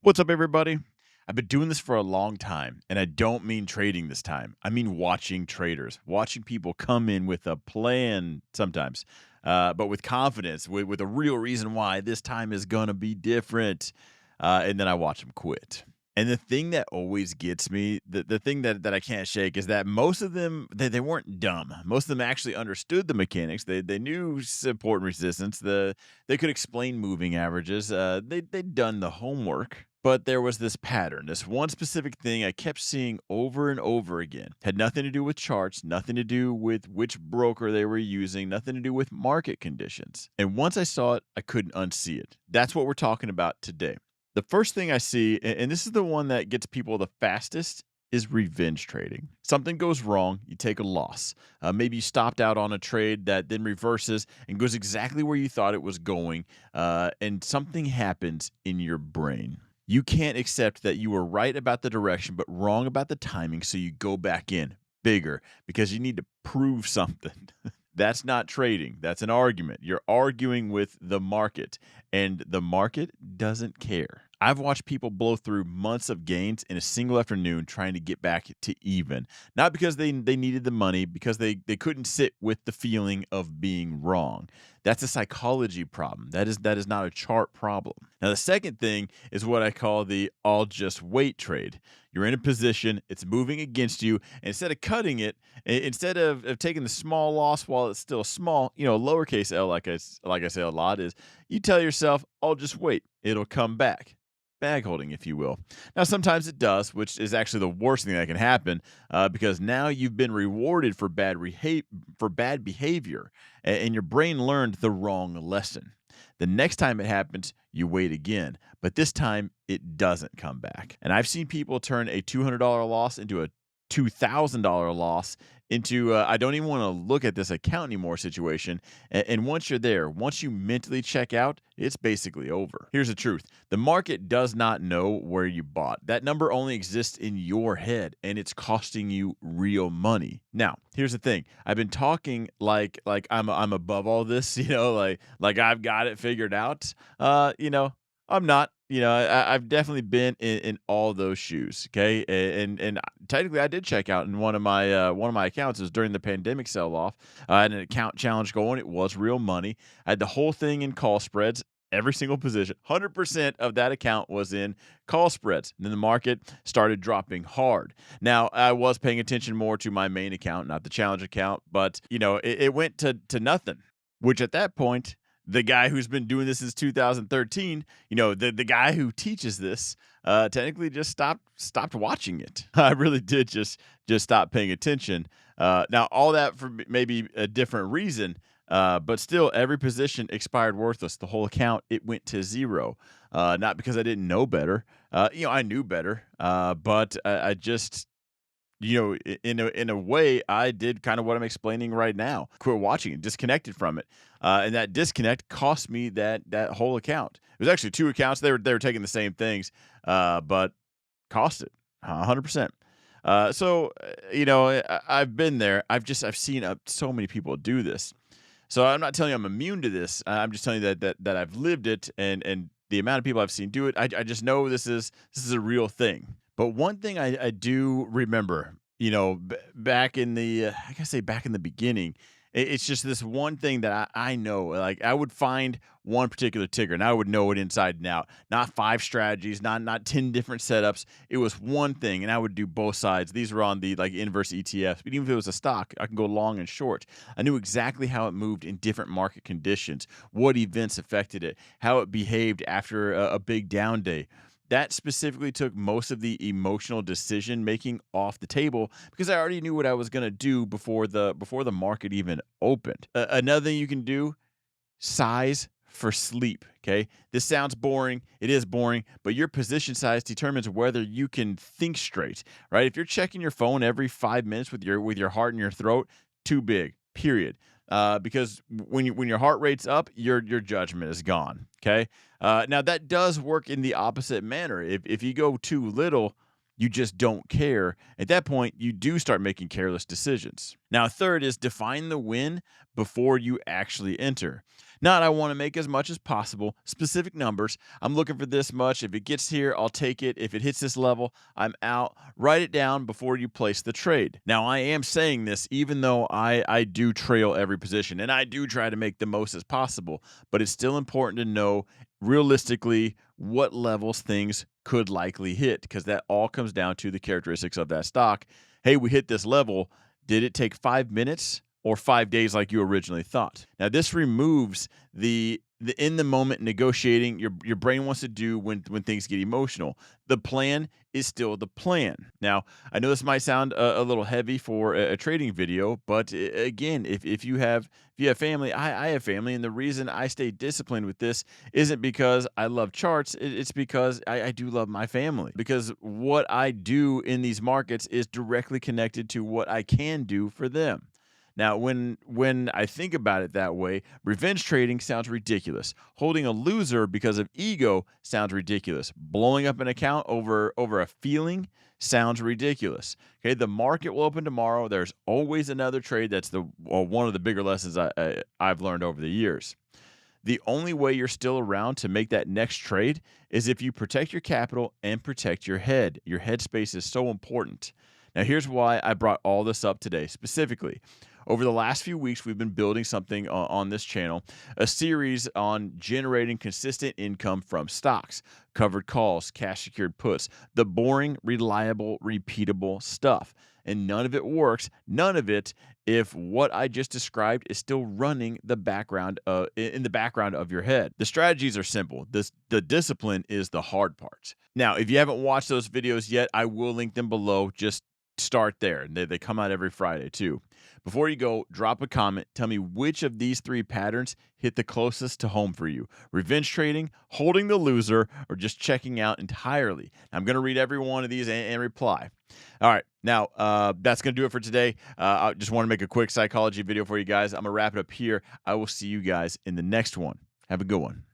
What's up, everybody? I've been doing this for a long time, and I don't mean trading this time. I mean watching traders, watching people come in with a plan sometimes, but with confidence, with a real reason why this time is going to be different. And then I watch them quit. And the thing that always gets me, the thing that I can't shake is that most of them, they weren't dumb. Most of them actually understood the mechanics. They knew support and resistance. They could explain moving averages. They'd done the homework. But there was this pattern, this one specific thing I kept seeing over and over again. Had nothing to do with charts, nothing to do with which broker they were using, nothing to do with market conditions. And once I saw it, I couldn't unsee it. That's what we're talking about today. The first thing I see, and this is the one that gets people the fastest, is revenge trading. Something goes wrong, you take a loss. Maybe you stopped out on a trade that then reverses and goes exactly where you thought it was going, and something happens in your brain. You can't accept that you were right about the direction, but wrong about the timing, so you go back in bigger because you need to prove something. That's not trading. That's an argument. You're arguing with the market, and the market doesn't care. I've watched people blow through months of gains in a single afternoon trying to get back to even. Not because they needed the money, because they couldn't sit with the feeling of being wrong. That's a psychology problem. That is not a chart problem. Now, the second thing is what I call the "I'll just wait" trade. You're in a position, it's moving against you, and instead of cutting it, instead of taking the small loss while it's still small, lowercase l, like I say a lot, is you tell yourself, "I'll just wait. It'll come back." Bag holding, if you will. Now, sometimes it does, which is actually the worst thing that can happen, because now you've been rewarded for bad behavior, and your brain learned the wrong lesson. The next time it happens, you wait again, but this time it doesn't come back. And I've seen people turn a $200 loss into a $2,000 loss into I don't even want to look at this account anymore situation. And once you're there, once you mentally check out, it's basically over. Here's the truth. The market does not know where you bought. That number only exists in your head, and it's costing you real money. Now, here's the thing. I've been talking like I'm above all this, like I've got it figured out. I'm not. I've definitely been in all those shoes. Okay, and technically, I did check out in one of my accounts. Is during the pandemic sell-off. I had an account challenge going. It was real money. I had the whole thing in call spreads. Every single position, 100% of that account was in call spreads. And then the market started dropping hard. Now, I was paying attention more to my main account, not the challenge account, but it went to nothing. Which at that point, the guy who's been doing this since 2013, the guy who teaches this, technically just stopped watching it. I really did just stop paying attention. Now, all that for maybe a different reason, but still, every position expired worthless. The whole account, it went to zero. Not because I didn't know better. I knew better, but I just in a way, I did kind of what I'm explaining right now. Quit watching it, disconnected from it, and that disconnect cost me that whole account. It was actually two accounts. They were taking the same things, but cost it 100%. I've been there. I've seen so many people do this. So I'm not telling you I'm immune to this. I'm just telling you that I've lived it, and the amount of people I've seen do it. I just know this is a real thing. But one thing I do remember, back in back in the beginning, it's just this one thing that I know. Like, I would find one particular ticker, and I would know it inside and out. Not five strategies, not 10 different setups. It was one thing, and I would do both sides. These were on the inverse ETFs. But even if it was a stock, I can go long and short. I knew exactly how it moved in different market conditions, what events affected it, how it behaved after a big down day. That specifically took most of the emotional decision making off the table because I already knew what I was going to do before the market even opened. Another thing you can do: size for sleep. Okay, this sounds boring. It is boring, but your position size determines whether you can think straight. Right? If you're checking your phone every 5 minutes with your heart in your throat, too big. Period. Because when your heart rate's up, your judgment is gone. Okay. Now that does work in the opposite manner. If you go too little, You just don't care. At that point, you do start making careless decisions. Now, third is define the win before you actually enter. Not, I want to make as much as possible, specific numbers. I'm looking for this much. If it gets here, I'll take it. If it hits this level, I'm out. Write it down before you place the trade. Now, I am saying this even though I do trail every position and I do try to make the most as possible, but it's still important to know realistically what levels things could likely hit, because that all comes down to the characteristics of that stock. Hey, we hit this level. Did it take 5 minutes or 5 days like you originally thought? Now, this removes the in the moment negotiating your brain wants to do when things get emotional. The plan is still the plan. Now, I know this might sound a little heavy for a trading video, but again, if you have family, I have family, and the reason I stay disciplined with this isn't because I love charts. It's because I do love my family. Because what I do in these markets is directly connected to what I can do for them. Now, when I think about it that way, revenge trading sounds ridiculous. Holding a loser because of ego sounds ridiculous. Blowing up an account over a feeling sounds ridiculous. Okay, the market will open tomorrow. There's always another trade. That's one of the bigger lessons I've learned over the years. The only way you're still around to make that next trade is if you protect your capital and protect your head. Your headspace is so important. Now, here's why I brought all this up today specifically. Over the last few weeks, we've been building something on this channel, a series on generating consistent income from stocks, covered calls, cash secured puts, the boring, reliable, repeatable stuff. And none of it works. None of it if what I just described is still running the background in the background of your head. The strategies are simple. The discipline is the hard part. Now, if you haven't watched those videos yet, I will link them below. Just start there. They come out every Friday too. Before you go, drop a comment. Tell me which of these three patterns hit the closest to home for you. Revenge trading, holding the loser, or just checking out entirely. I'm going to read every one of these and reply. All right. Now, that's going to do it for today. I just want to make a quick psychology video for you guys. I'm going to wrap it up here. I will see you guys in the next one. Have a good one.